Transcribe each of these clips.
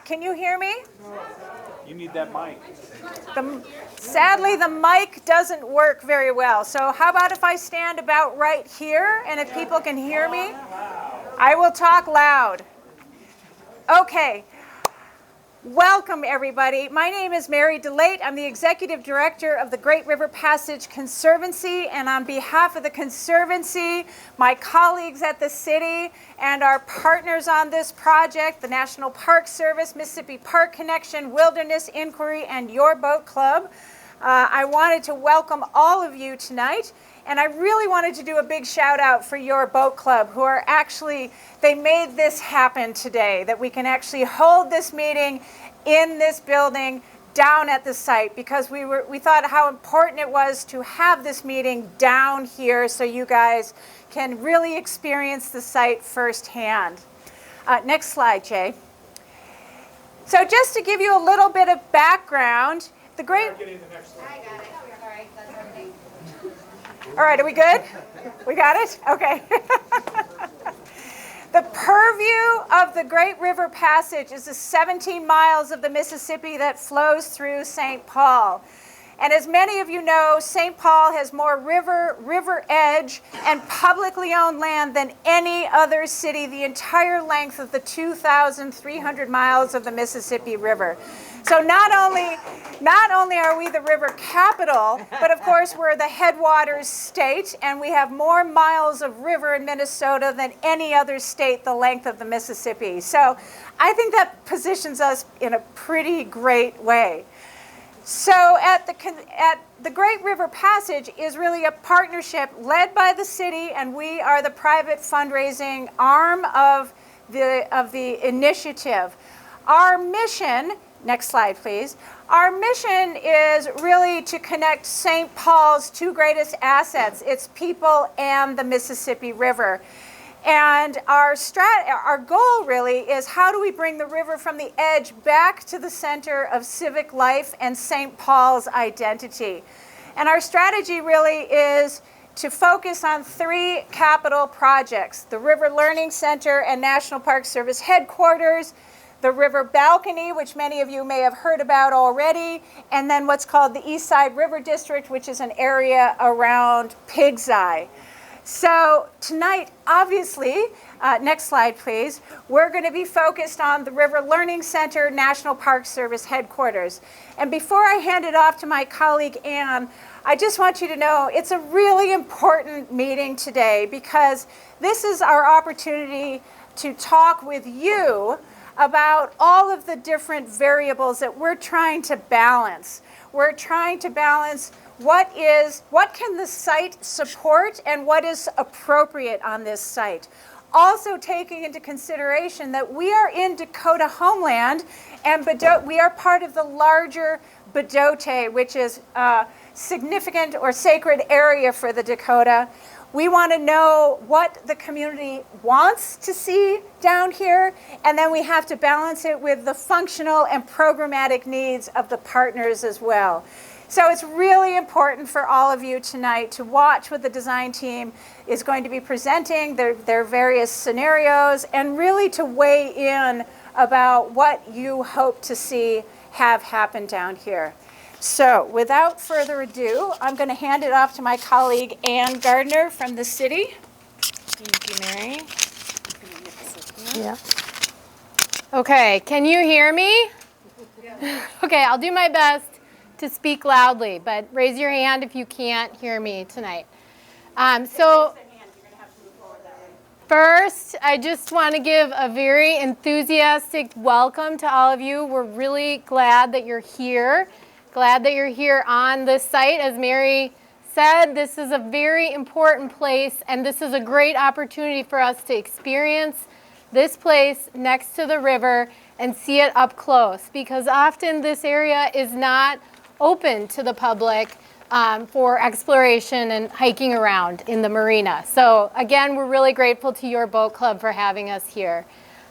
Can you hear me? You need that mic. Sadly, the mic doesn't work very well. So how about if I stand about right here, and if people can hear me, I will talk loud. Okay. Welcome, everybody. My name is Mary DeLate. I'm the Executive Director of the Great River Passage Conservancy, and on behalf of the Conservancy, my colleagues at the city, and our partners on this project, the National Park Service, Mississippi Park Connection, Wilderness Inquiry, and Your Boat Club, I wanted to welcome all of you tonight. And I really wanted to do a big shout out for Your Boat Club, who are actually, they made this happen today, that we can actually hold this meeting in this building down at the site, because we thought how important it was to have this meeting down here so you guys can really experience the site firsthand. Next slide, Jay. So just to give you a little bit of background, the Great... I got it. All right, that's everything. All right, are we good? We got it? Okay. The purview of the Great River Passage is the 17 miles of the Mississippi that flows through St. Paul. And as many of you know, St. Paul has more river edge, and publicly owned land than any other city the entire length of the 2,300 miles of the Mississippi River. So not only are we the river capital, but of course we're the headwaters state, and we have more miles of river in Minnesota than any other state the length of the Mississippi. So I think that positions us in a pretty great way. So at the Great River Passage is really a partnership led by the city, and we are the private fundraising arm of the initiative. Our mission, next slide please, our mission is really to connect St. Paul's two greatest assets, its people and the Mississippi River. And our goal really is, how do we bring the river from the edge back to the center of civic life and St. Paul's identity? And our strategy really is to focus on three capital projects: the River Learning Center and National Park Service headquarters, the River Balcony, which many of you may have heard about already, and then what's called the East Side River District, which is an area around Pig's Eye. So tonight, obviously, next slide please, we're going to be focused on the River Learning Center, National Park Service headquarters. And before I hand it off to my colleague Ann, I just want you to know it's a really important meeting today, because this is our opportunity to talk with you about all of the different variables that we're trying to balance. We're trying to balance what can the site support and what is appropriate on this site. Also taking into consideration that we are in Dakota homeland, and we are part of the larger Bdote, which is a significant or sacred area for the Dakota. We want to know what the community wants to see down here, and then we have to balance it with the functional and programmatic needs of the partners as well. So it's really important for all of you tonight to watch what the design team is going to be presenting, their various scenarios, and really to weigh in about what you hope to see have happen down here. So without further ado, I'm going to hand it off to my colleague Ann Gardner from the city. Thank you, Mary. Yeah. Okay, can you hear me? Yeah. Okay, I'll do my best to speak loudly, but raise your hand if you can't hear me tonight. First, I just want to give a very enthusiastic welcome to all of you. We're really glad that you're here. Glad that you're here on this site. As Mary said, this is a very important place, and this is a great opportunity for us to experience this place next to the river and see it up close, because often this area is not open to the public for exploration and hiking around in the marina. So again, we're really grateful to Your Boat Club for having us here.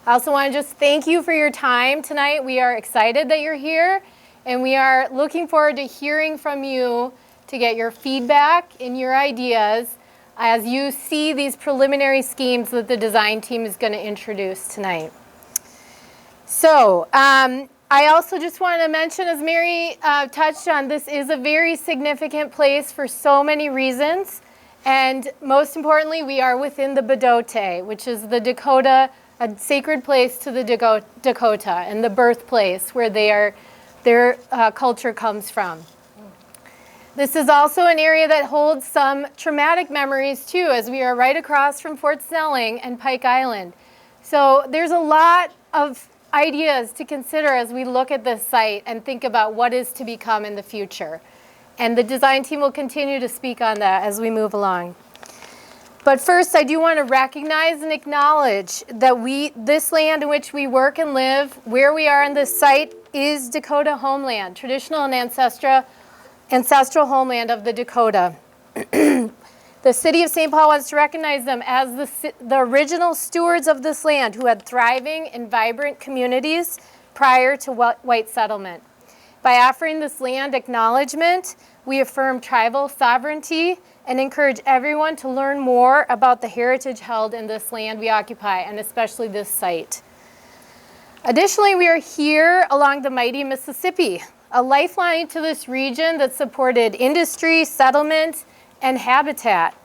I also want to just thank you for your time tonight. We are excited that you're here, and we are looking forward to hearing from you to get your feedback and your ideas as you see these preliminary schemes that the design team is going to introduce tonight. So I also just want to mention, as Mary touched on, this is a very significant place for so many reasons. And most importantly, we are within the Bdote, which is the Dakota, a sacred place to the Dakota and the birthplace where their culture comes from. This is also an area that holds some traumatic memories too, as we are right across from Fort Snelling and Pike Island. So there's a lot of ideas to consider as we look at this site and think about what is to become in the future. And the design team will continue to speak on that as we move along. But first, I do want to recognize and acknowledge that this land in which we work and live, where we are on this site, is Dakota homeland, traditional and ancestral homeland of the Dakota. The city of St. Paul wants to recognize them as the original stewards of this land who had thriving and vibrant communities prior to white settlement. By offering this land acknowledgement, we affirm tribal sovereignty and encourage everyone to learn more about the heritage held in this land we occupy, and especially this site. Additionally, we are here along the mighty Mississippi, a lifeline to this region that supported industry, settlement, and habitat.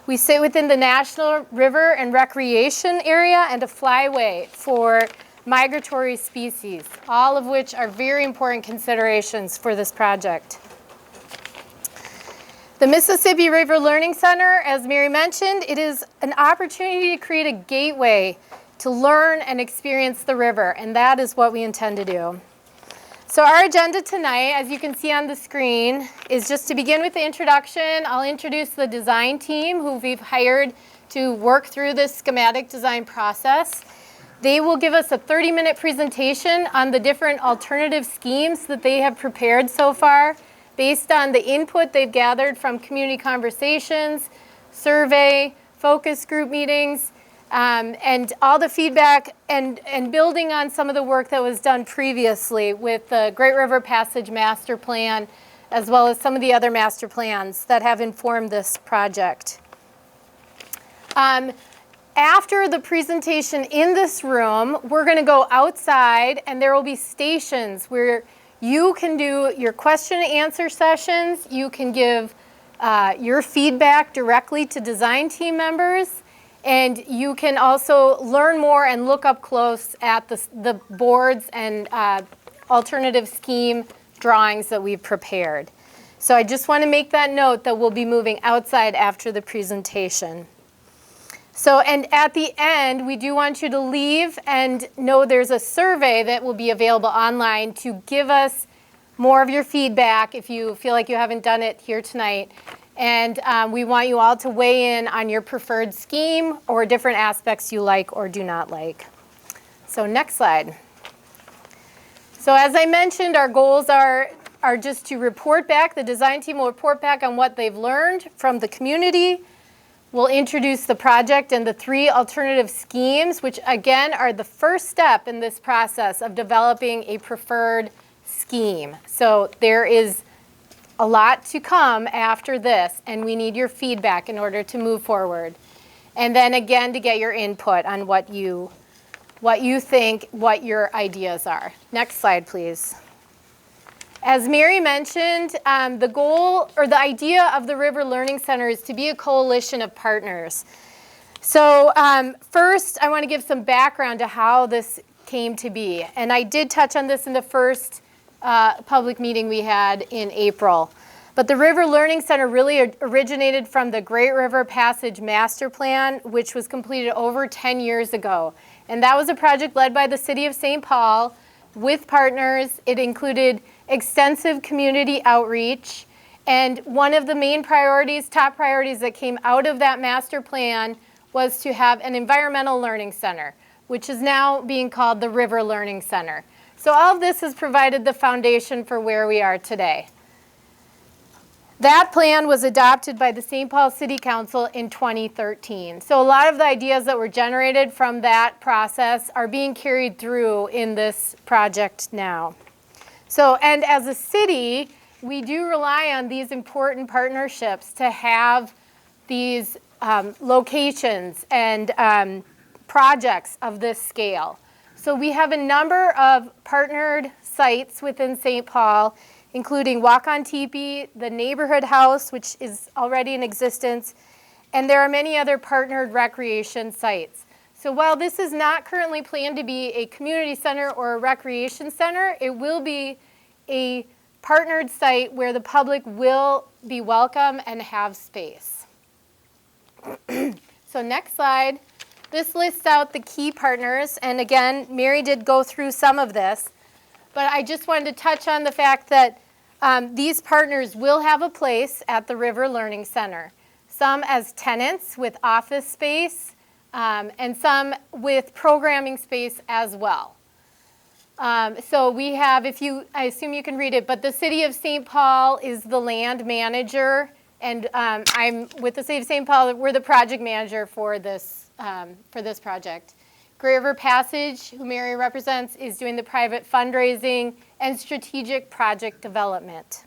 We sit within the National River and Recreation Area and a flyway for migratory species, all of which are very important considerations for this project. The Mississippi River Learning Center, as Mary mentioned, it is an opportunity to create a gateway to learn and experience the river, and that is what we intend to do. So our agenda tonight, as you can see on the screen, is just to begin with the introduction. I'll introduce the design team who we've hired to work through this schematic design process. They will give us a 30-minute presentation on the different alternative schemes that they have prepared so far based on the input they've gathered from community conversations, survey, focus group meetings, and all the feedback and building on some of the work that was done previously with the Great River Passage Master Plan, as well as some of the other master plans that have informed this project. After the presentation in this room, we're going to go outside and there will be stations where you can do your question and answer sessions. You can give your feedback directly to design team members. And you can also learn more and look up close at the boards and alternative scheme drawings that we've prepared. So I just want to make that note that we'll be moving outside after the presentation. So, and at the end, we do want you to leave and know there's a survey that will be available online to give us more of your feedback if you feel like you haven't done it here tonight. And we want you all to weigh in on your preferred scheme or different aspects you like or do not like. So next slide. So as I mentioned, our goals are just to report back. The design team will report back on what they've learned from the community. We'll introduce the project and the 3 alternative schemes, which again are the first step in this process of developing a preferred scheme. So there is a lot to come after this, and we need your feedback in order to move forward. And then again, to get your input on what you think, what your ideas are. Next slide, please. As Mary mentioned, the goal or the idea of the River Learning Center is to be a coalition of partners. So first, I want to give some background to how this came to be. And I did touch on this in the first public meeting we had in April. But the River Learning Center really originated from the Great River Passage Master Plan, which was completed over 10 years ago. And that was a project led by the City of St. Paul with partners. It included extensive community outreach. And one of the main priorities, top priorities that came out of that master plan was to have an environmental learning center, which is now being called the River Learning Center. So all of this has provided the foundation for where we are today. That plan was adopted by the St. Paul City Council in 2013. So a lot of the ideas that were generated from that process are being carried through in this project now. So, and as a city, we do rely on these important partnerships to have these locations and projects of this scale. So we have a number of partnered sites within St. Paul, including Walk on Teepee, the Neighborhood House, which is already in existence, and there are many other partnered recreation sites. So while this is not currently planned to be a community center or a recreation center, it will be a partnered site where the public will be welcome and have space. So next slide. This lists out the key partners, and again, Mary did go through some of this, but I just wanted to touch on the fact that these partners will have a place at the River Learning Center. Some as tenants with office space, and some with programming space as well. So we have, I assume you can read it, but the City of St. Paul is the land manager, and I'm with the City of St. Paul. We're the project manager for this project. Great River Passage, who Mary represents, is doing the private fundraising and strategic project development.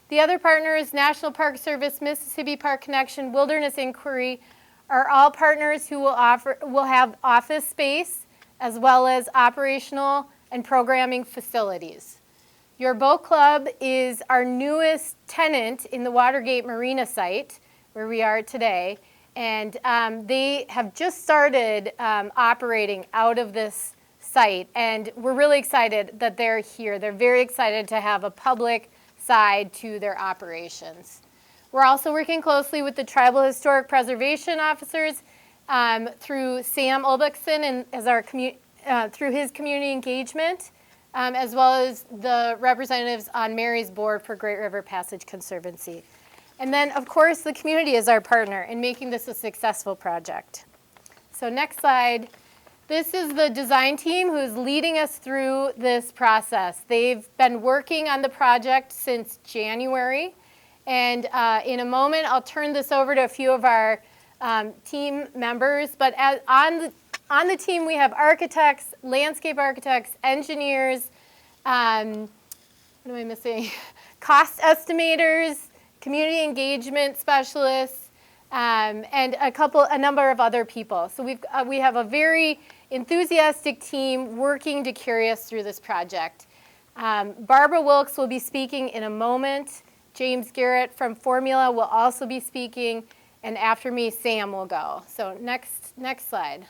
The other partners, National Park Service, Mississippi Park Connection, Wilderness Inquiry, are all partners who will have office space as well as operational and programming facilities. Your Boat Club is our newest tenant in the Watergate Marina site, where we are today, and they have just started operating out of this site, and we're really excited that they're here. They're very excited to have a public side to their operations. We're also working closely with the Tribal Historic Preservation Officers through Sam Ulbekson and through his community engagement, as well as the representatives on Mary's board for Great River Passage Conservancy. And then, of course, the community is our partner in making this a successful project. So next slide. This is the design team who's leading us through this process. They've been working on the project since January. And in a moment, I'll turn this over to a few of our team members. But on the team, we have architects, landscape architects, engineers, what am I missing? Cost estimators, community engagement specialists, and a number of other people. So we have a very enthusiastic team working to carry us through this project. Barbara Wilkes will be speaking in a moment. James Garrett from Formula will also be speaking, and after me, Sam will go. So next slide.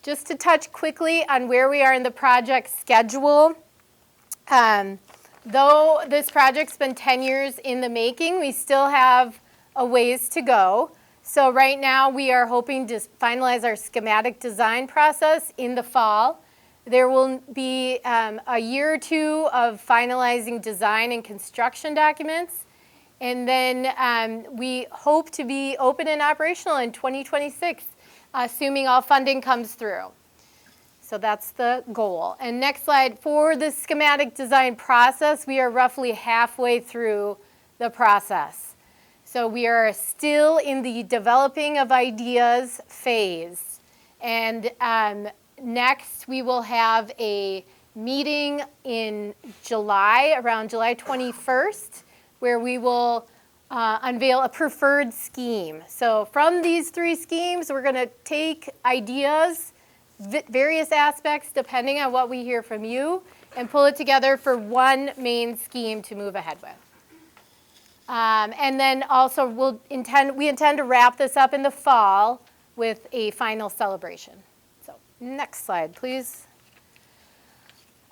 Just to touch quickly on where we are in the project schedule. Though this project's been 10 years in the making, we still have a ways to go. So right now, we are hoping to finalize our schematic design process in the fall. There will be a year or two of finalizing design and construction documents. And then we hope to be open and operational in 2026, assuming all funding comes through. So that's the goal. And next slide, for the schematic design process, we are roughly halfway through the process. So we are still in the developing of ideas phase. And next, we will have a meeting in July, around July 21st, where we will unveil a preferred scheme. So from these three schemes, we're going to take ideas, various aspects, depending on what we hear from you, and pull it together for one main scheme to move ahead with. And then also, we intend to wrap this up in the fall with a final celebration. Next slide, please.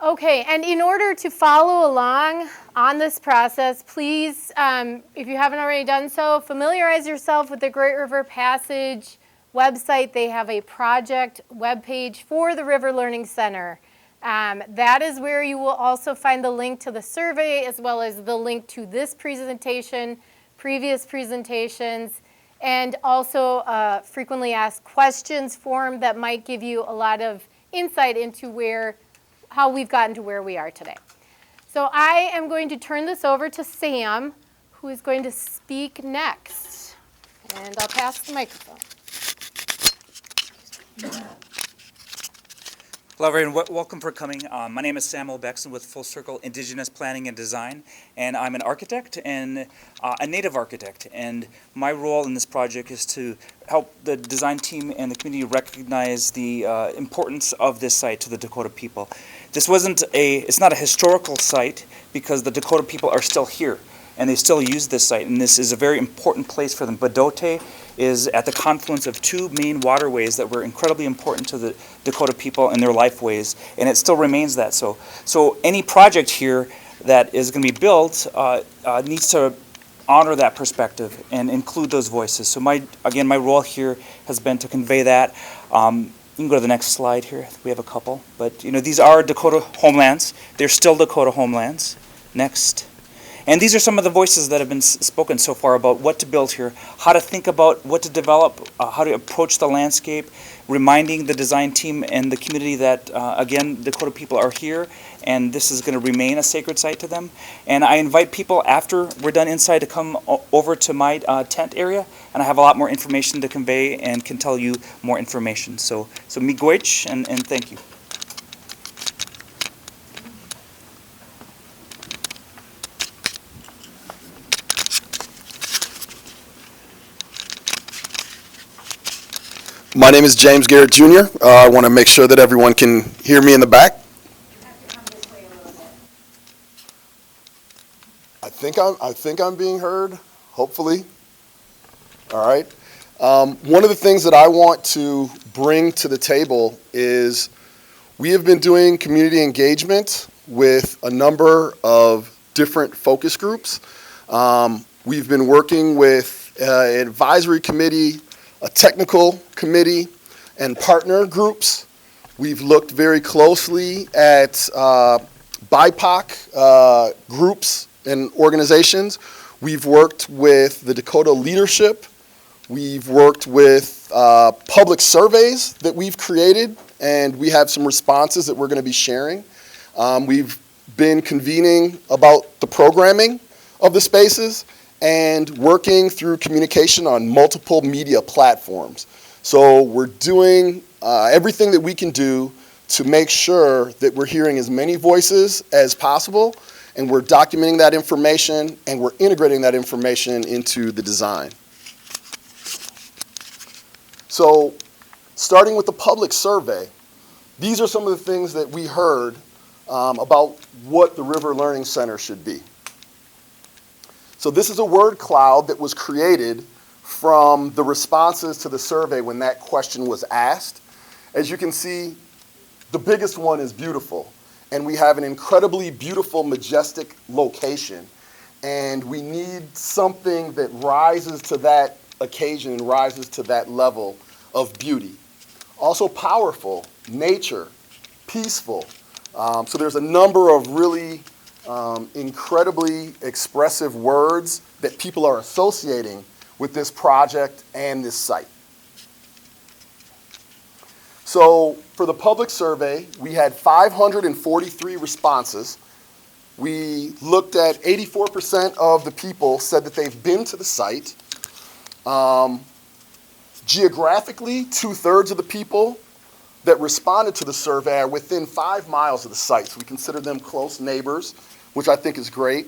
Okay, and in order to follow along on this process, please, if you haven't already done so, familiarize yourself with the Great River Passage website. They have a project webpage for the River Learning Center. That is where you will also find the link to the survey, as well as the link to this presentation, previous presentations, and also a frequently asked questions form that might give you a lot of insight into how we've gotten to where we are today. So I am going to turn this over to Sam, who is going to speak next. And I'll pass the microphone. Hello, everyone. Welcome for coming. My name is Samuel Bexton with Full Circle Indigenous Planning and Design, and I'm an architect and a native architect. And my role in this project is to help the design team and the community recognize the importance of this site to the Dakota people. It's not a historical site because the Dakota people are still here and they still use this site, and this is a very important place for them. Bdote is at the confluence of two main waterways that were incredibly important to the Dakota people and their lifeways, and it still remains that so. So any project here that is going to be built needs to honor that perspective and include those voices. So my role here has been to convey that. You can go to the next slide here. I think we have a couple, but these are Dakota homelands. They're still Dakota homelands. Next. And these are some of the voices that have been spoken so far about what to build here, how to think about what to develop, how to approach the landscape, reminding the design team and the community that, again, Dakota people are here, and this is going to remain a sacred site to them. And I invite people after we're done inside to come over to my tent area, and I have a lot more information to convey and can tell you more information. So miigwech, and thank you. My name is James Garrett Jr. I want to make sure that everyone can hear me in the back. I think I'm being heard, hopefully. All right. One of the things that I want to bring to the table is we have been doing community engagement with a number of different focus groups. We've been working with an advisory committee, a technical committee, and partner groups. We've looked very closely at BIPOC groups and organizations. We've worked with the Dakota leadership. We've worked with public surveys that we've created, and we have some responses that we're going to be sharing. We've been convening about the programming of the spaces and working through communication on multiple media platforms. So we're doing everything that we can do to make sure that we're hearing as many voices as possible, and we're documenting that information, and we're integrating that information into the design. So starting with the public survey, these are some of the things that we heard about what the River Learning Center should be. So this is a word cloud that was created from the responses to the survey when that question was asked. As you can see, the biggest one is beautiful. And we have an incredibly beautiful, majestic location. And we need something that rises to that occasion and rises to that level of beauty. Also powerful, nature, peaceful. So there's a number of really incredibly expressive words that people are associating with this project and this site. So for the public survey, we had 543 responses. We looked at 84% of the people said that they've been to the site. Geographically, 2/3 of the people that responded to the survey are within 5 miles of the site. So we consider them close neighbors, which I think is great.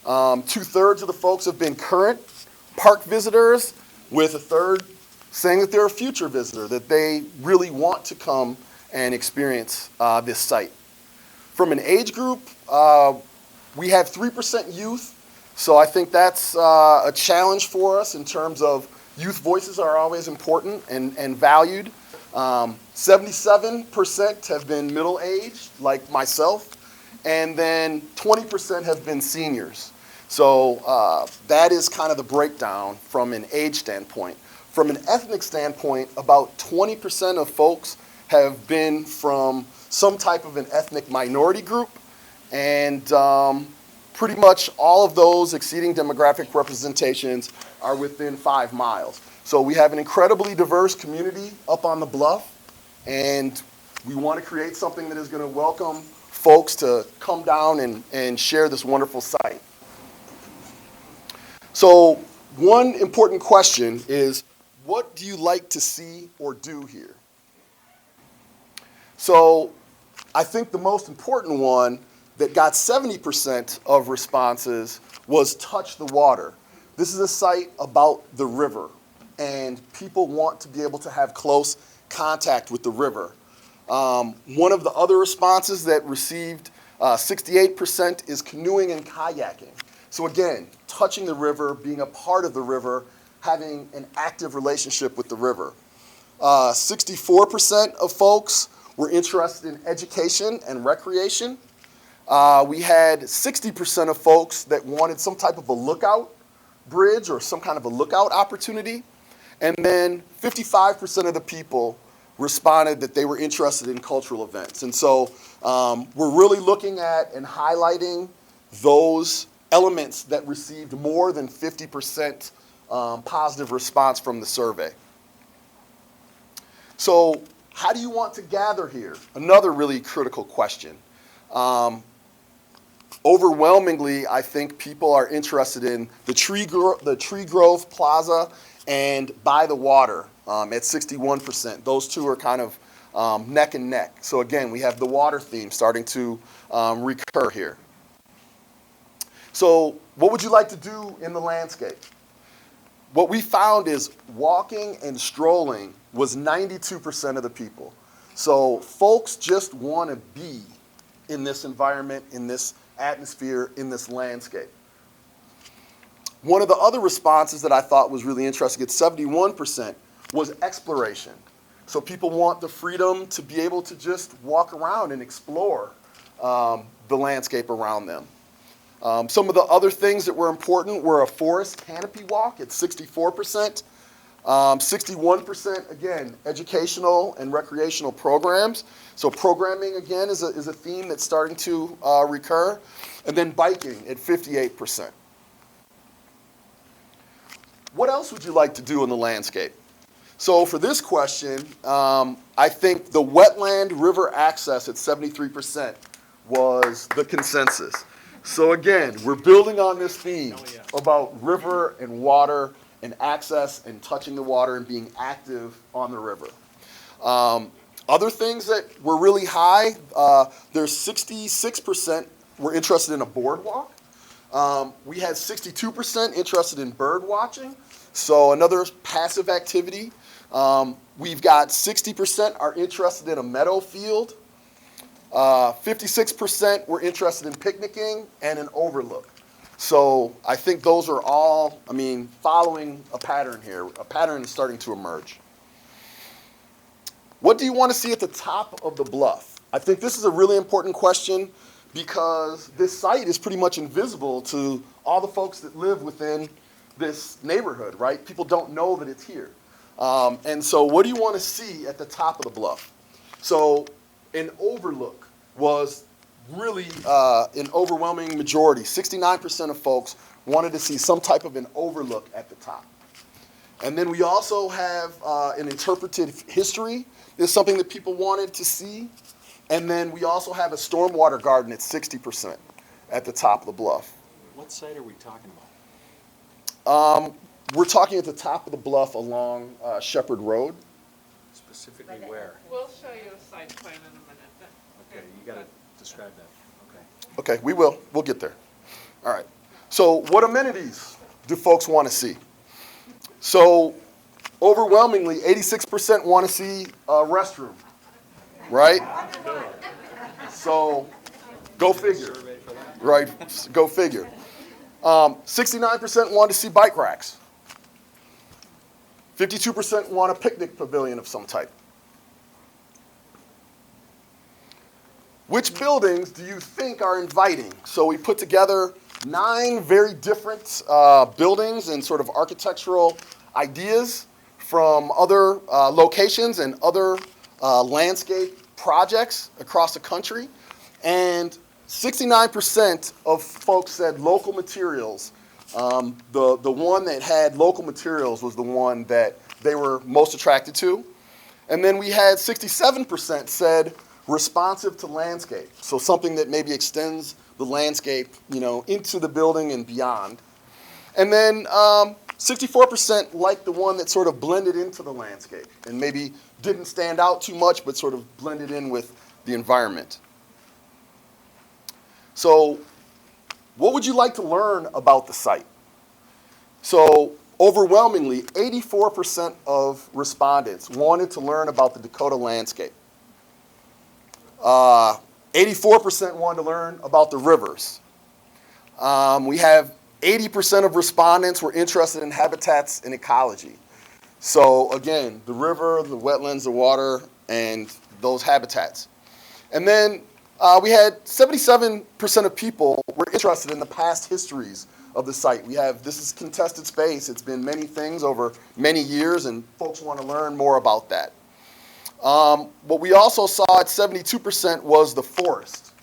2/3 of the folks have been current park visitors, with 1/3 saying that they're a future visitor, that they really want to come and experience this site. From an age group, we have 3% youth, so I think that's a challenge for us in terms of youth voices are always important and valued. 77% have been middle-aged, like myself, and then 20% have been seniors. So that is kind of the breakdown from an age standpoint. From an ethnic standpoint, about 20% of folks have been from some type of an ethnic minority group, and pretty much all of those exceeding demographic representations are within 5 miles. So we have an incredibly diverse community up on the bluff, and we want to create something that is going to welcome folks to come down and share this wonderful site. So one important question is, what do you like to see or do here? So I think the most important one that got 70% of responses was touch the water. This is a site about the river, and people want to be able to have close contact with the river. One of the other responses that received 68% is canoeing and kayaking. So again, touching the river, being a part of the river, having an active relationship with the river. 64% of folks were interested in education and recreation. We had 60% of folks that wanted some type of a lookout bridge or some kind of a lookout opportunity. And then 55% of the people responded that they were interested in cultural events. And so we're really looking at and highlighting those elements that received more than 50% positive response from the survey. So how do you want to gather here? Another really critical question. Overwhelmingly, I think people are interested in the Tree Grove Plaza and by the water at 61%. Those two are kind of neck and neck. So again, we have the water theme starting to recur here. So what would you like to do in the landscape? What we found is walking and strolling was 92% of the people. So folks just want to be in this environment, in this atmosphere, in this landscape. One of the other responses that I thought was really interesting at 71% was exploration. So people want the freedom to be able to just walk around and explore the landscape around them. Some of the other things that were important were a forest canopy walk at 64%. 61%, again, educational and recreational programs. So programming, again, is a theme that's starting to recur. And then biking at 58%. What else would you like to do in the landscape? So for this question, I think the wetland river access at 73% was the consensus. So again, we're building on this theme about river and water and access and touching the water and being active on the river. Other things that were really high, there's 66% were interested in a boardwalk. We had 62% interested in bird watching, so another passive activity. We've got 60% are interested in a meadow field. 56% were interested in picnicking and an overlook. So I think those are all, following a pattern here. A pattern is starting to emerge. What do you want to see at the top of the bluff? I think this is a really important question because this site is pretty much invisible to all the folks that live within this neighborhood, right? People don't know that it's here. And so what do you want to see at the top of the bluff? So an overlook was really an overwhelming majority. 69% of folks wanted to see some type of an overlook at the top. And then we also have an interpretive history is something that people wanted to see. And then we also have a stormwater garden at 60% at the top of the bluff. What site are we talking about? We're talking at the top of the bluff along Shepherd Road. Specifically where? We'll show you a site plan in a minute. Okay, you gotta describe that. Okay. Okay, we will. We'll get there. All right. So what amenities do folks want to see? So overwhelmingly, 86% want to see a restroom, right? So go figure, right? Go figure. 69% want to see bike racks. 52% want a picnic pavilion of some type. Which buildings do you think are inviting? So we put together 9 very different buildings and sort of architectural ideas from other locations and other landscape projects across the country. And 69% of folks said local materials. The one that had local materials was the one that they were most attracted to. And then we had 67% said responsive to landscape. So something that maybe extends the landscape, into the building and beyond. And then 64% liked the one that sort of blended into the landscape and maybe didn't stand out too much, but sort of blended in with the environment. So what would you like to learn about the site? So overwhelmingly, 84% of respondents wanted to learn about the Dakota landscape. 84% wanted to learn about the rivers. We have 80% of respondents were interested in habitats and ecology. So again, the river, the wetlands, the water, and those habitats. And then we had 77% of people were interested in the past histories of the site. This is contested space. It's been many things over many years, and folks want to learn more about that. What we also saw at 72% was the forest.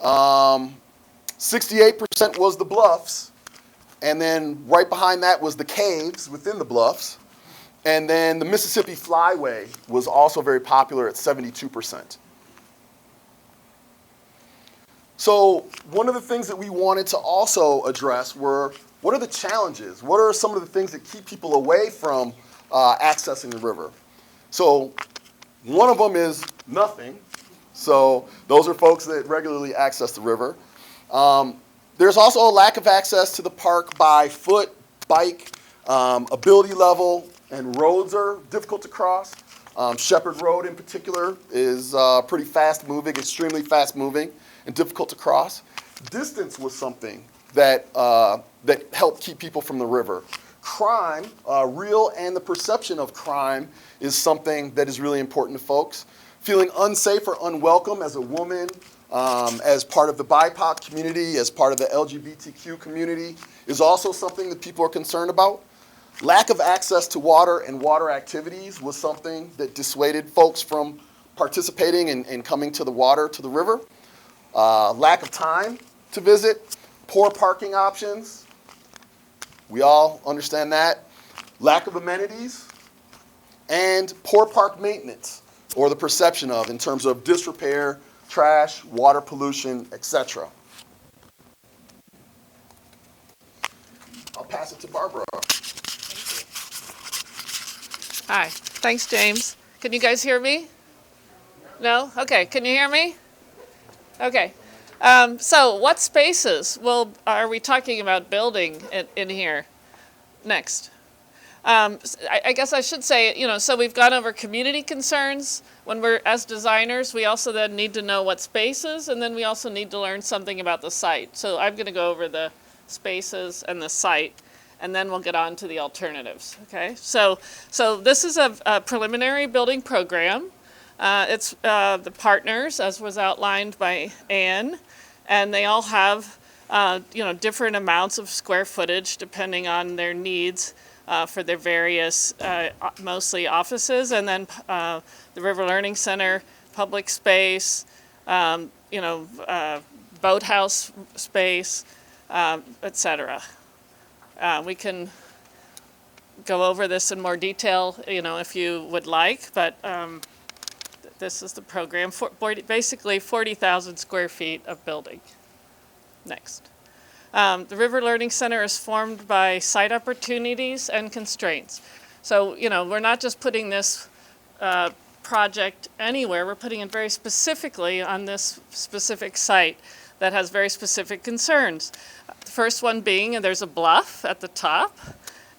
68% was the bluffs, and then right behind that was the caves within the bluffs. And then the Mississippi Flyway was also very popular at 72%. So one of the things that we wanted to also address were, what are the challenges? What are some of the things that keep people away from accessing the river? So one of them is nothing. So those are folks that regularly access the river. There's also a lack of access to the park by foot, bike, ability level, and roads are difficult to cross. Shepherd Road in particular is pretty fast moving, extremely fast moving, and difficult to cross. Distance was something that helped keep people from the river. Crime, real and the perception of crime, is something that is really important to folks. Feeling unsafe or unwelcome as a woman, as part of the BIPOC community, as part of the LGBTQ community, is also something that people are concerned about. Lack of access to water and water activities was something that dissuaded folks from participating and coming to the water, to the river. Lack of time to visit, poor parking options. We all understand that. Lack of amenities, and poor park maintenance, or the perception of, in terms of disrepair, trash, water pollution, etc. I'll pass it to Barbara. Hi, thanks, James. Can you guys hear me? No? Okay, can you hear me? Okay. So what spaces are we talking about building in here next? I guess I should say, so we've gone over community concerns. When we're, as designers, we also then need to know what spaces, and then we also need to learn something about the site. So I'm going to go over the spaces and the site, and then we'll get on to the alternatives, okay? So this is a preliminary building program. It's the partners, as was outlined by Anne, and they all have, different amounts of square footage depending on their needs for their various, mostly offices, and then the River Learning Center, public space, boathouse space, etc. We can go over this in more detail, if you would like, but this is the program, basically 40,000 square feet of building. Next. The River Learning Center is formed by site opportunities and constraints. So, we're not just putting this project anywhere, we're putting it very specifically on this specific site that has very specific concerns. The first one being, there's a bluff at the top,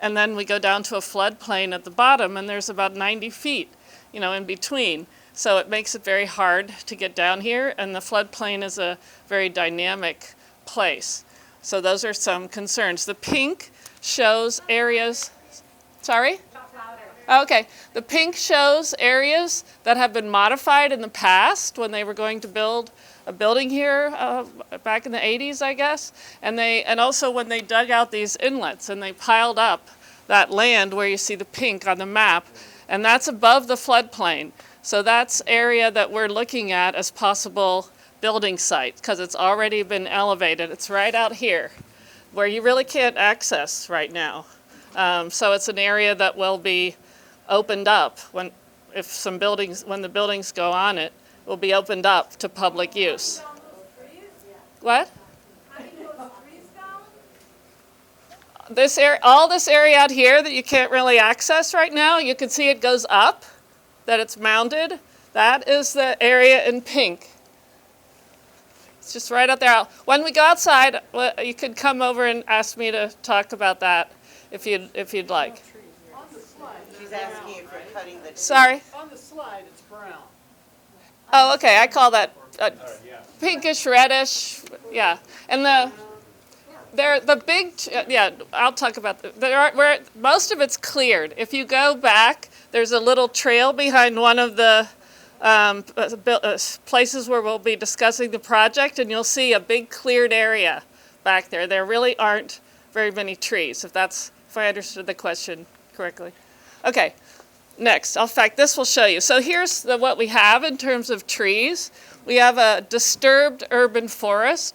and then we go down to a floodplain at the bottom, and there's about 90 feet, in between. So it makes it very hard to get down here, and the floodplain is a very dynamic place. So those are some concerns. The pink shows areas, sorry? Okay, the pink shows areas that have been modified in the past when they were going to build a building here back in the 80s, I guess. And also when they dug out these inlets and they piled up that land where you see the pink on the map, and that's above the floodplain. So that's area that we're looking at as possible building site because it's already been elevated. It's right out here where you really can't access right now. So it's an area that will be opened up when the buildings go on it, will be opened up to public use. What? All this area out here that you can't really access right now, you can see it goes up, that it's mounded. That is the area in pink. It's just right out there. When we go outside, you could come over and ask me to talk about that if you'd like. She's asking if you're cutting the. Sorry. On the slide, it's brown. Oh, okay. I call that pinkish reddish. Yeah, and the big. Yeah, I'll talk about where most of it's cleared. If you go back, there's a little trail behind one of the places where we'll be discussing the project, and you'll see a big cleared area back there. There really aren't very many trees, if I understood the question correctly. Okay, next. In fact, this will show you. So here's what we have in terms of trees. We have a disturbed urban forest.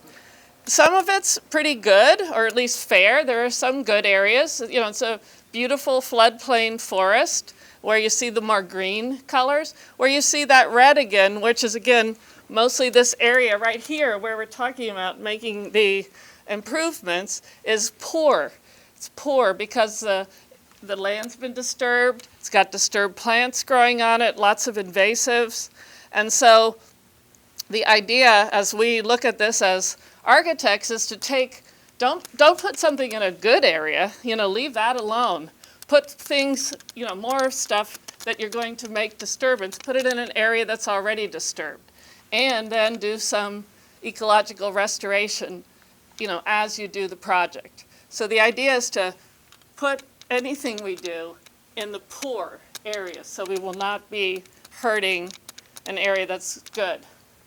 Some of it's pretty good, or at least fair. There are some good areas. You know, it's a beautiful floodplain forest where you see the more green colors, where you see that red again, which is again mostly this area right here where we're talking about making the improvements, is poor. It's poor because the land's been disturbed. It's got disturbed plants growing on it, lots of invasives. And so the idea as we look at this as architects is to don't put something in a good area, leave that alone. Put things, more stuff that you're going to make disturbance, put it in an area that's already disturbed. And then do some ecological restoration, as you do the project. So the idea is to put anything we do in the poor areas, so we will not be hurting an area that's good,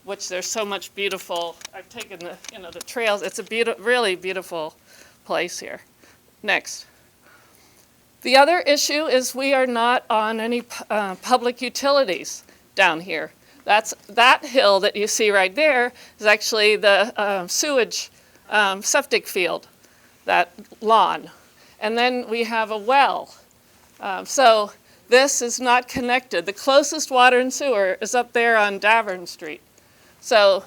which there's so much beautiful. I've taken the trails. It's a really beautiful place here. Next. The other issue is we are not on any public utilities down here. That hill that you see right there is actually the sewage septic field, that lawn. And then we have a well. So this is not connected. The closest water and sewer is up there on Davern Street. So,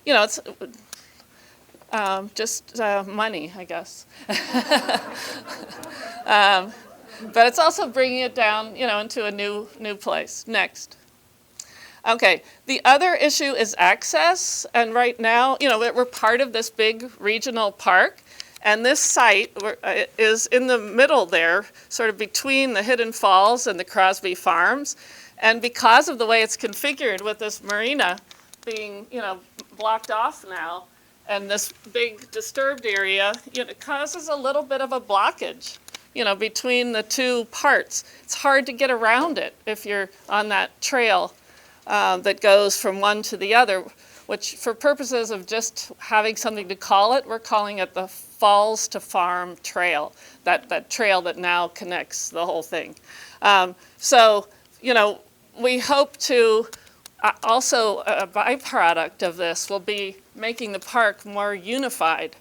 it's just money, I guess. But it's also bringing it down, into a new place. Next. Okay, the other issue is access. And right now, we're part of this big regional park. And this site is in the middle there, sort of between the Hidden Falls and the Crosby Farms. And because of the way it's configured with this marina being, blocked off now, and this big disturbed area, it causes a little bit of a blockage, between the two parts. It's hard to get around it if you're on that trail that goes from one to the other, which for purposes of just having something to call it, we're calling it the Falls to Farm Trail, that trail that now connects the whole thing. So, we hope to also, a byproduct of this will be making the park more unified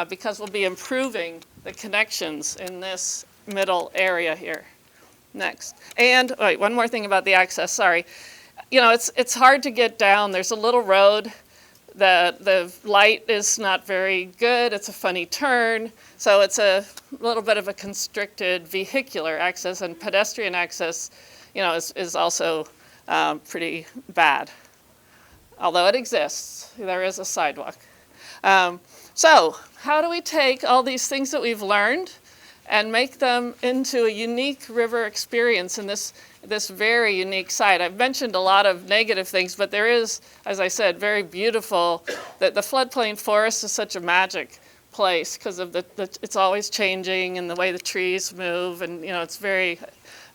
because we'll be improving the connections in this middle area here. Next. And wait, one more thing about the access, sorry. It's hard to get down. There's a little road. The light is not very good. It's a funny turn. So it's a little bit of a constricted vehicular access, and pedestrian access, is also pretty bad. Although it exists, there is a sidewalk. So how do we take all these things that we've learned and make them into a unique river experience in this very unique site? I've mentioned a lot of negative things, but there is, as I said, very beautiful. The floodplain forest is such a magic place because of it's always changing and the way the trees move, and it's very.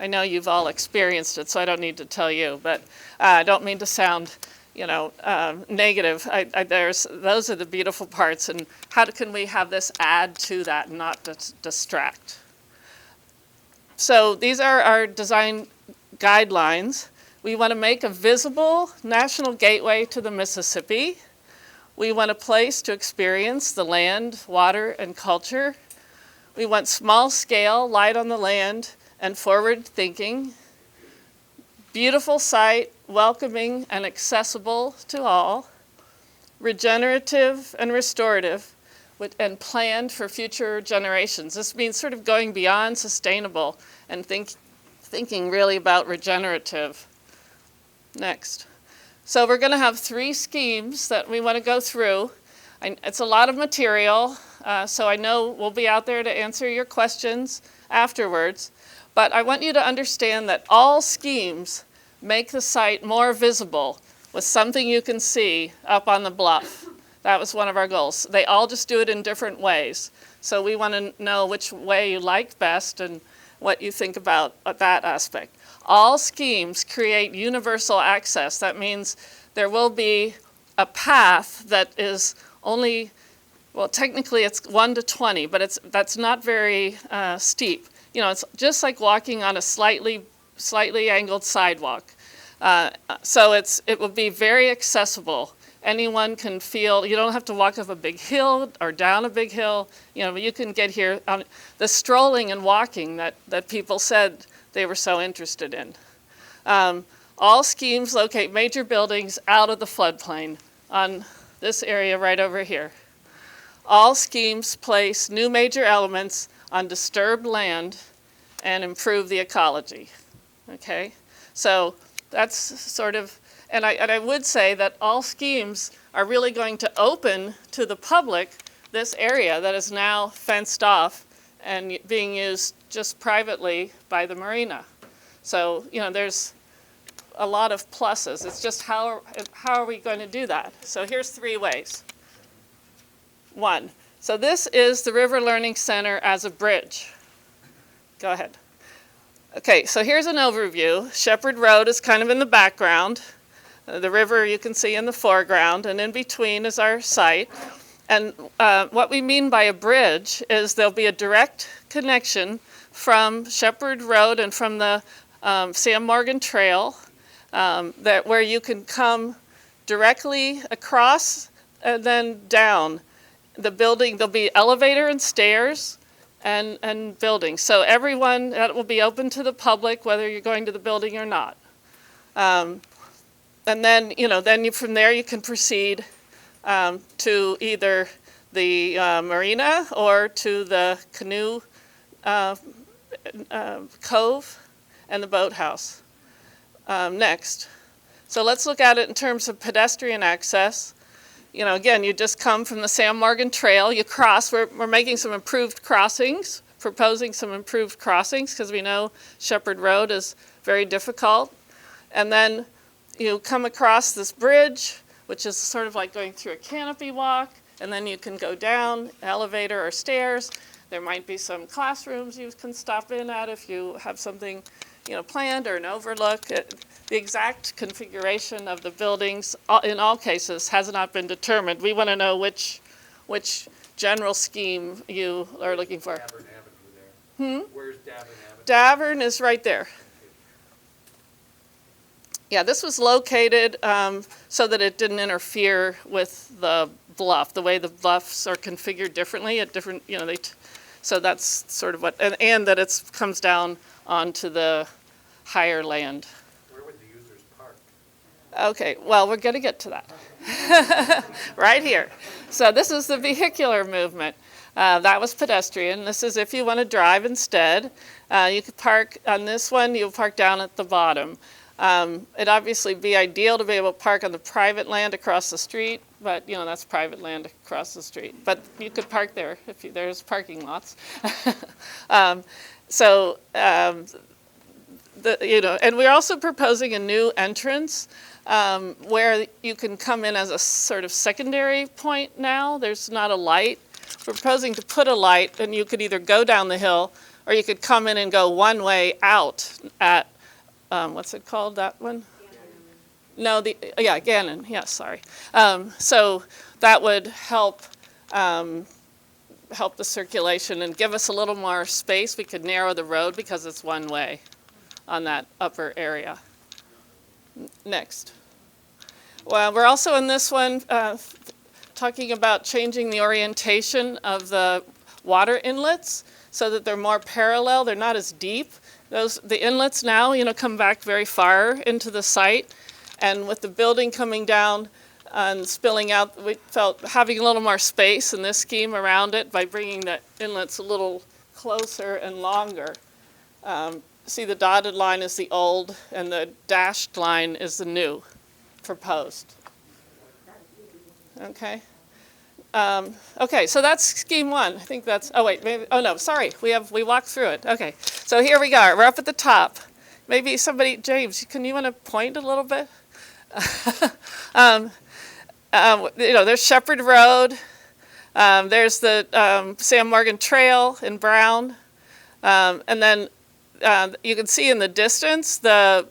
I know you've all experienced it, so I don't need to tell you, but I don't mean to sound, negative. Those are the beautiful parts, and how can we have this add to that and not distract? So these are our design guidelines. We want to make a visible national gateway to the Mississippi. We want a place to experience the land, water, and culture. We want small scale, light on the land, and forward thinking. Beautiful site, welcoming and accessible to all. Regenerative and restorative, and planned for future generations. This means sort of going beyond sustainable and thinking really about regenerative. Next. So we're going to have 3 schemes that we want to go through. It's a lot of material, so I know we'll be out there to answer your questions afterwards. But I want you to understand that all schemes make the site more visible with something you can see up on the bluff. That was one of our goals. They all just do it in different ways. So we want to know which way you like best and what you think about that aspect. All schemes create universal access. That means there will be a path that is only, well, technically it's 1 to 20, but that's not very steep. You know, it's just like walking on a slightly angled sidewalk. So it will be very accessible. Anyone can feel, you don't have to walk up a big hill or down a big hill. You know, you can get here. The strolling and walking that people said they were so interested in. All schemes locate major buildings out of the floodplain on this area right over here. All schemes place new major elements on disturbed land and improve the ecology. Okay, so that's sort of, and I would say that all schemes are really going to open to the public this area that is now fenced off and being used just privately by the marina. So, you know, there's a lot of pluses. It's just how are we going to do that? So here's 3 ways. 1, so this is the River Learning Center as a bridge. Go ahead. Okay, so here's an overview. Shepherd Road is kind of in the background. The river you can see in the foreground, and in between is our site. And what we mean by a bridge is there'll be a direct connection from Shepherd Road and from the Sam Morgan Trail where you can come directly across and then down the building. There'll be elevator and stairs and buildings. So everyone, that will be open to the public, whether you're going to the building or not. And then, you know, from there you can proceed to either the marina or to the canoe cove and the boathouse. Next. So let's look at it in terms of pedestrian access. You know, again, you just come from the Sam Morgan Trail, you cross, we're making some improved crossings, proposing some improved crossings because we know Shepherd Road is very difficult. And then you come across this bridge, which is sort of like going through a canopy walk, and then you can go down, elevator or stairs. There might be some classrooms you can stop in at if you have something, you know, planned or an overlook. The exact configuration of the buildings, in all cases, has not been determined. We want to know which general scheme you are looking for. Davern Avenue there. Where's Davern Avenue? Davern is right there. Yeah, this was located so that it didn't interfere with the bluff, the way the bluffs are configured differently at different, you know, so that's sort of what, and that it comes down onto the higher land. Where would the users park? Okay, well, we're going to get to that. Right here. So this is the vehicular movement. That was pedestrian. This is if you want to drive instead. You could park on this one, you'll park down at the bottom. It'd obviously be ideal to be able to park on the private land across the street, but you know, that's private land across the street. But you could park there if there's parking lots. You know, and we're also proposing a new entrance where you can come in as a sort of secondary point now. There's not a light. We're proposing to put a light, and you could either go down the hill or you could come in and go one way out at, what's it called, that one? No, Gannon, yes, sorry. So that would help the circulation and give us a little more space. We could narrow the road because it's one way on that upper area. Next. Well, we're also in this one talking about changing the orientation of the water inlets so that they're more parallel. They're not as deep. The inlets now, you know, come back very far into the site. And with the building coming down and spilling out, we felt having a little more space in this scheme around it by bringing the inlets a little closer and longer. See, the dotted line is the old and the dashed line is the new. proposed. Okay. Okay, so that's scheme one. I think that's, oh wait, maybe, oh no, sorry, we walked through it. Okay, so here we are, we're up at the top. Maybe somebody, James, you want to point a little bit? There's Shepherd Road, there's the Sam Morgan Trail in brown, and then you can see in the distance the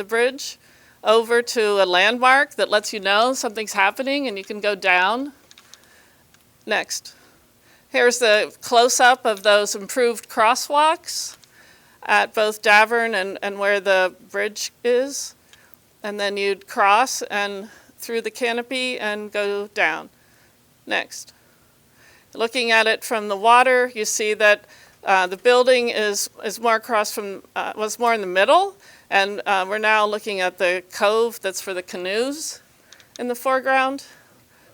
bridge over to a landmark that lets you know something's happening and you can go down. Next. Here's the close-up of those improved crosswalks at both Davern and where the bridge is. And then you'd cross and through the canopy and go down. Next. Looking at it from the water, you see that the building is more across from, was more in the middle. And we're now looking at the cove that's for the canoes in the foreground,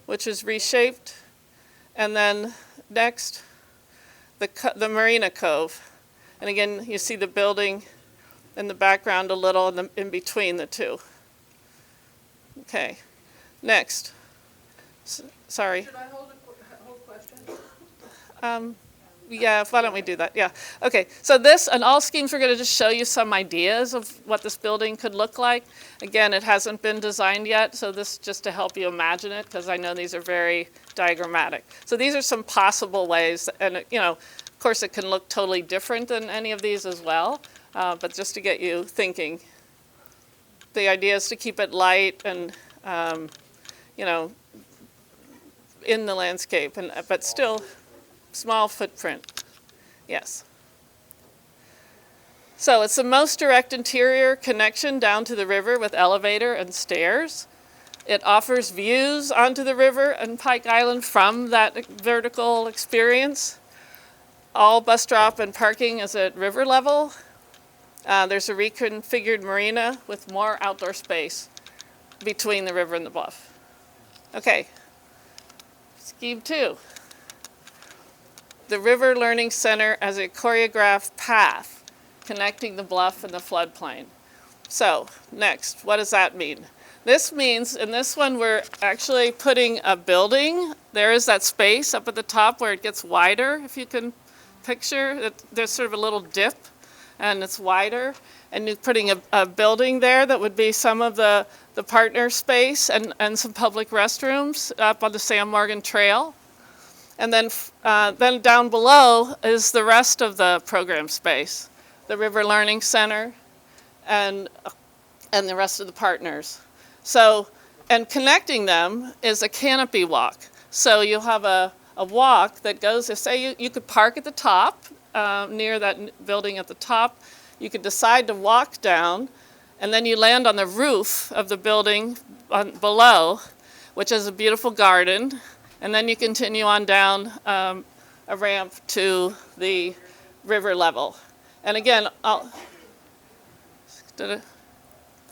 which is reshaped. And then next, the Marina Cove. And again, you see the building in the background a little in between the two. Okay, next. Sorry. Should I hold question? Yeah, why don't we do that? Yeah. Okay, so this, and all schemes, we're going to just show you some ideas of what this building could look like. Again, it hasn't been designed yet, so this is just to help you imagine it, because I know these are very diagrammatic. So these are some possible ways, and of course it can look totally different than any of these as well, but just to get you thinking. The idea is to keep it light and, in the landscape, but still small footprint. Yes. So it's the most direct interior connection down to the river with elevator and stairs. It offers views onto the river and Pike Island from that vertical experience. All bus drop and parking is at river level. There's a reconfigured marina with more outdoor space between the river and the bluff. Okay, scheme 2. The River Learning Center as a choreographed path connecting the bluff and the floodplain. So, next, what does that mean? This means, in this one, we're actually putting a building. There is that space up at the top where it gets wider, if you can picture. There's sort of a little dip, and it's wider. And you're putting a building there that would be some of the partner space and some public restrooms up on the Sam Morgan Trail. And then down below is the rest of the program space, the River Learning Center and the rest of the partners. So, and connecting them is a canopy walk. So you'll have a walk that goes, say you could park at the top, near that building at the top. You could decide to walk down, and then you land on the roof of the building below, which is a beautiful garden. And then you continue on down a ramp to the river level. And again,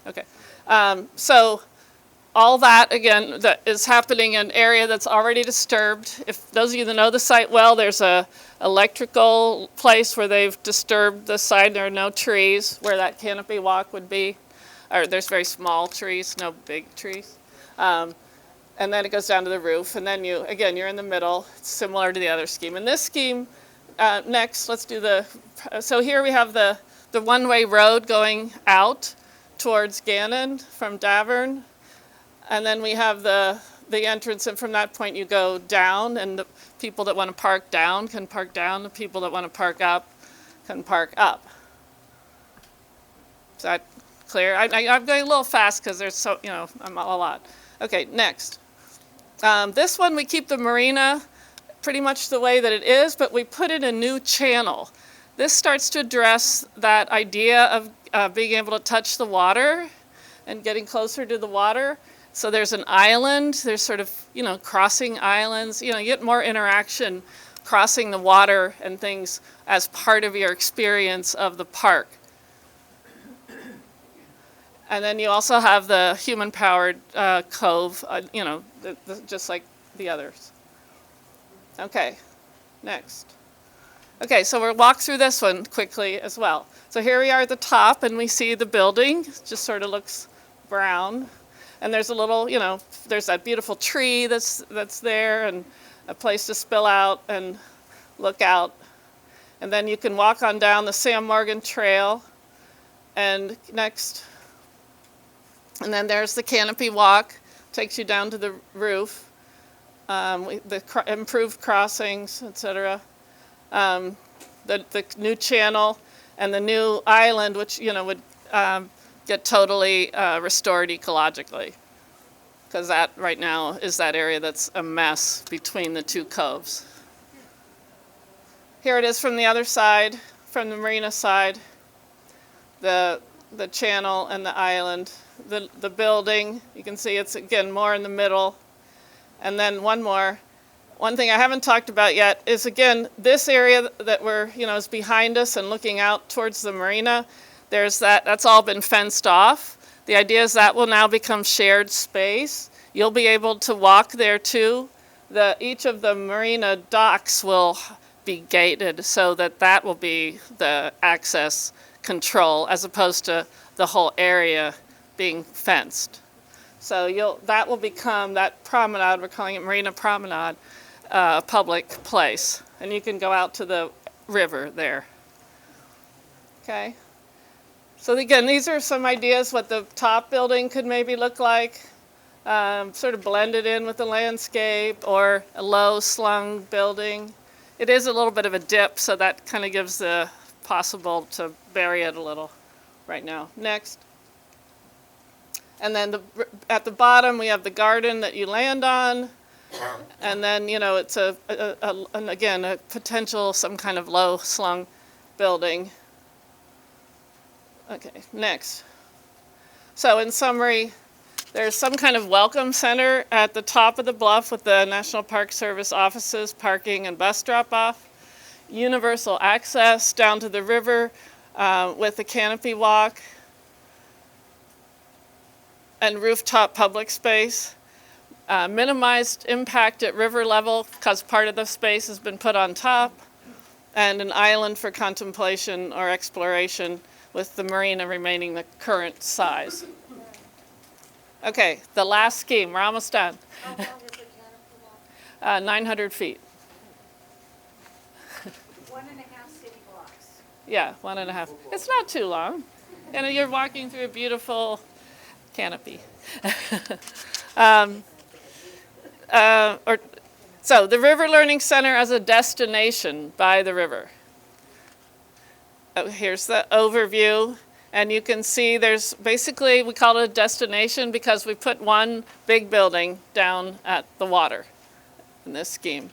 okay. So all that, again, that is happening in an area that's already disturbed. If those of you that know the site well, there's a electrical place where they've disturbed the site. There are no trees where that canopy walk would be. Or there's very small trees, no big trees. And then it goes down to the roof, and then you're in the middle. It's similar to the other scheme. In this scheme, next, let's do so here we have the one-way road going out towards Gannon from Davern, and then we have the entrance, and from that point you go down, and the people that want to park down can park down, the people that want to park up can park up. Is that clear? I'm going a little fast because there's I'm a lot. Okay, next. This one, we keep the marina pretty much the way that it is, but we put in a new channel. This starts to address that idea of being able to touch the water and getting closer to the water. So there's an island, there's sort of, crossing islands. You get more interaction crossing the water and things as part of your experience of the park. And then you also have the human-powered cove, just like the others. Okay, next. Okay, so we'll walk through this one quickly as well. So here we are at the top, and we see the building. It just sort of looks brown. And there's a little, there's that beautiful tree that's there, and a place to spill out and look out. And then you can walk on down the Sam Morgan Trail. And next, and then there's the canopy walk, takes you down to the roof, improved crossings, etc. The new channel and the new island, which would get totally restored ecologically, because that right now is that area that's a mess between the two coves. Here it is from the other side, from the marina side, the channel and the island, the building. You can see it's again more in the middle. And then one thing I haven't talked about yet is again this area that is behind us and looking out towards the marina. That's all been fenced off. The idea is that will now become shared space. You'll be able to walk there too. Each of the marina docks will be gated so that will be the access control as opposed to the whole area being fenced. So that will become, that promenade, we're calling it Marina Promenade, a public place. And you can go out to the river there. Okay? So again, these are some ideas what the top building could maybe look like, sort of blended in with the landscape, or a low slung building. It is a little bit of a dip, so that kind of gives the possible to bury it a little right now. Next. And then at the bottom we have the garden that you land on, and then it's again a potential some kind of low slung building. Okay, next. So in summary, there's some kind of welcome center at the top of the bluff with the National Park Service offices, parking and bus drop-off. Universal access down to the river with the canopy walk. And rooftop public space. Minimized impact at river level because part of the space has been put on top. And an island for contemplation or exploration with the marina remaining the current size. Okay, the last scheme, we're almost done. How long is the canopy walk? 900 feet. 1.5 city blocks. Yeah, 1.5. It's not too long. And you're walking through a beautiful canopy. So the River Learning Center as a destination by the river. Here's the overview. And you can see there's basically, we call it a destination because we put one big building down at the water in this scheme.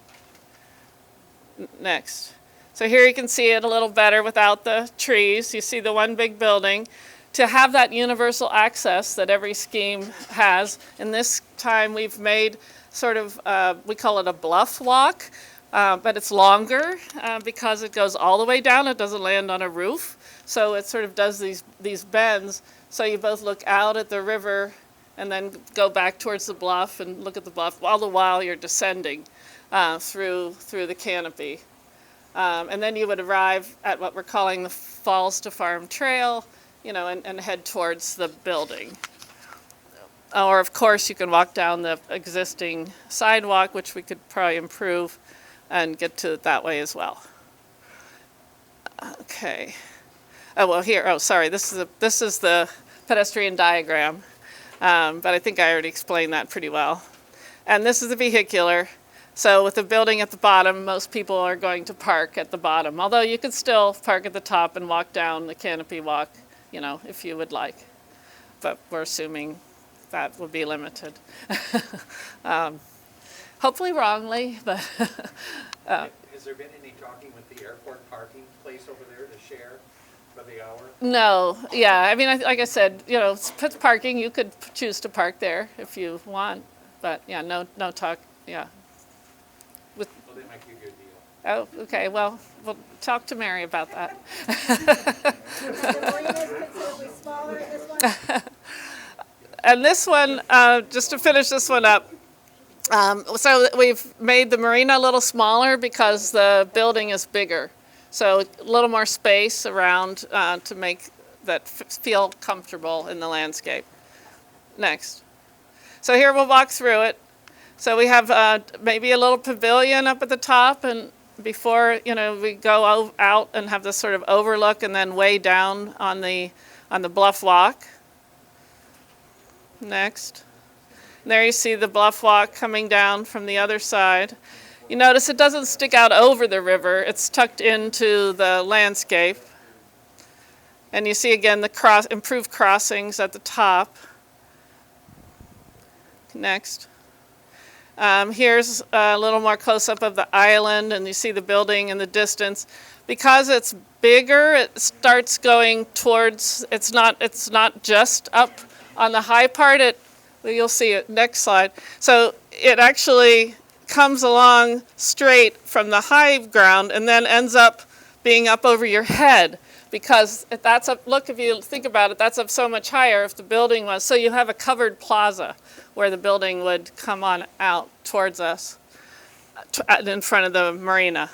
Next. So here you can see it a little better without the trees. You see the one big building. To have that universal access that every scheme has, in this time we've made sort of, we call it a bluff walk, but it's longer because it goes all the way down. It doesn't land on a roof. So it sort of does these bends, so you both look out at the river and then go back towards the bluff and look at the bluff, all the while you're descending through the canopy. And then you would arrive at what we're calling the Falls to Farm Trail, and head towards the building. Or of course you can walk down the existing sidewalk, which we could probably improve and get to it that way as well. Okay. Oh, well here, sorry, this is the pedestrian diagram, but I think I already explained that pretty well. And this is the vehicular. So with the building at the bottom, most people are going to park at the bottom, although you could still park at the top and walk down the canopy walk, if you would like. But we're assuming that will be limited. Hopefully wrongly, but. Has there been any talking with the airport parking place over there to share for the hour? No, yeah, I mean, like I said, put parking, you could choose to park there if you want, but yeah, no talk, yeah. Well, they might give you a deal. Oh, okay, well, we'll talk to Mary about that. The marina is considerably smaller in this one? And this one, just to finish this one up, so we've made the marina a little smaller because the building is bigger. So a little more space around to make that feel comfortable in the landscape. Next. So here we'll walk through it. So we have maybe a little pavilion up at the top, and before we go out and have this sort of overlook, and then way down on the bluff walk. Next. And there you see the bluff walk coming down from the other side. You notice it doesn't stick out over the river, it's tucked into the landscape. And you see again the improved crossings at the top. Next. Here's a little more close-up of the island, and you see the building in the distance. Because it's bigger, it starts going towards, it's not just up on the high part, you'll see it next slide. So it actually comes along straight from the high ground and then ends up being up over your head, because if that's up, look, if you think about it, that's up so much higher if the building was, so you have a covered plaza where the building would come on out towards us in front of the marina.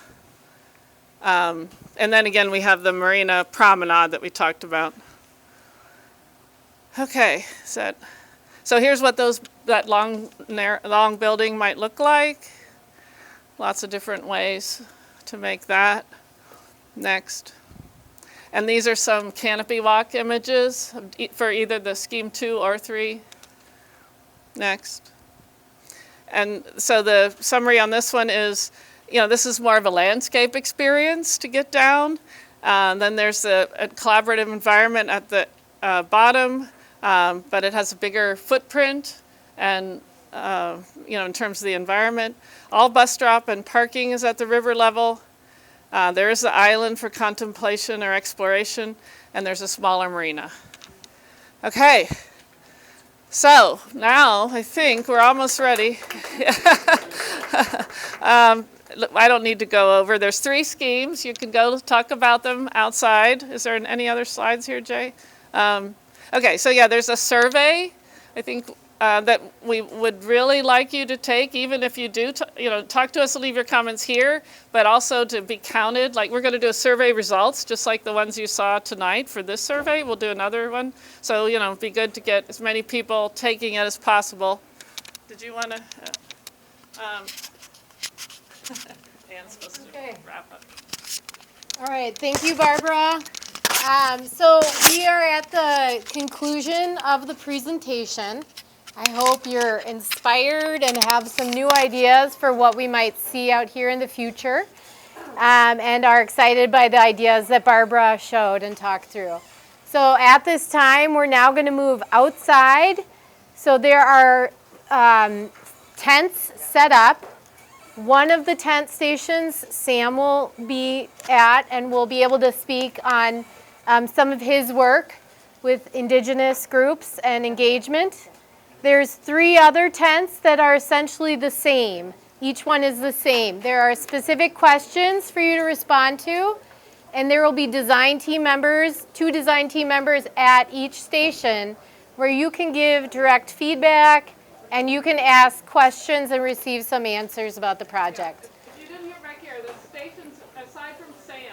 And then again, we have the marina promenade that we talked about. Okay, so here's what that long building might look like. Lots of different ways to make that. Next. And these are some canopy walk images for either the scheme 2 or 3. Next. And so the summary on this one is, this is more of a landscape experience to get down. Then there's a collaborative environment at the bottom, but it has a bigger footprint and, in terms of the environment. All bus stop and parking is at the river level. There is the island for contemplation or exploration, and there's a smaller marina. Okay, so now I think we're almost ready. I don't need to go over. There's 3 schemes. You can go talk about them outside. Is there any other slides here, Jay? Okay, so yeah, there's a survey, I think, that we would really like you to take, even if you do, talk to us and leave your comments here, but also to be counted. Like, we're going to do a survey results, just like the ones you saw tonight for this survey. We'll do another one. So, it'd be good to get as many people taking it as possible. Did you want to? Anne's supposed to wrap up. All right, thank you, Barbara. So we are at the conclusion of the presentation. I hope you're inspired and have some new ideas for what we might see out here in the future, and are excited by the ideas that Barbara showed and talked through. So at this time, we're now going to move outside. So there are tents set up. One of the tent stations Sam will be at, and will be able to speak on some of his work with Indigenous groups and engagement. There's 3 other tents that are essentially the same. Each one is the same. There are specific questions for you to respond to, and there will be 2 design team members at each station where you can give direct feedback and you can ask questions and receive some answers about the project. If you didn't hear back here, the stations, aside from Sam's,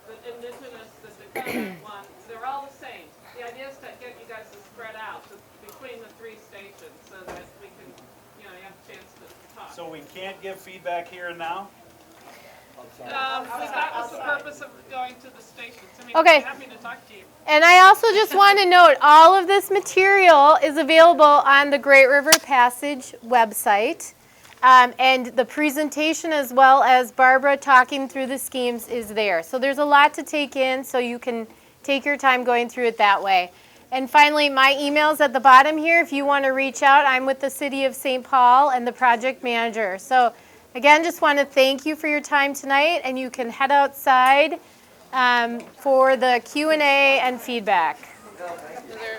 the Indigenous, the Dakota one, they're all the same. The idea is to get you guys to spread out between the 3 stations so that we can, you have a chance to talk. So we can't give feedback here and now? That was the purpose of going to the stations. Okay. I'm happy to talk to you. And I also just want to note, all of this material is available on the Great River Passage website. And the presentation, as well as Barbara talking through the schemes, is there. So there's a lot to take in, so you can take your time going through it that way. And finally, my email's at the bottom here. If you want to reach out, I'm with the City of St. Paul and the project manager. So again, just want to thank you for your time tonight, and you can head outside for the Q&A and feedback.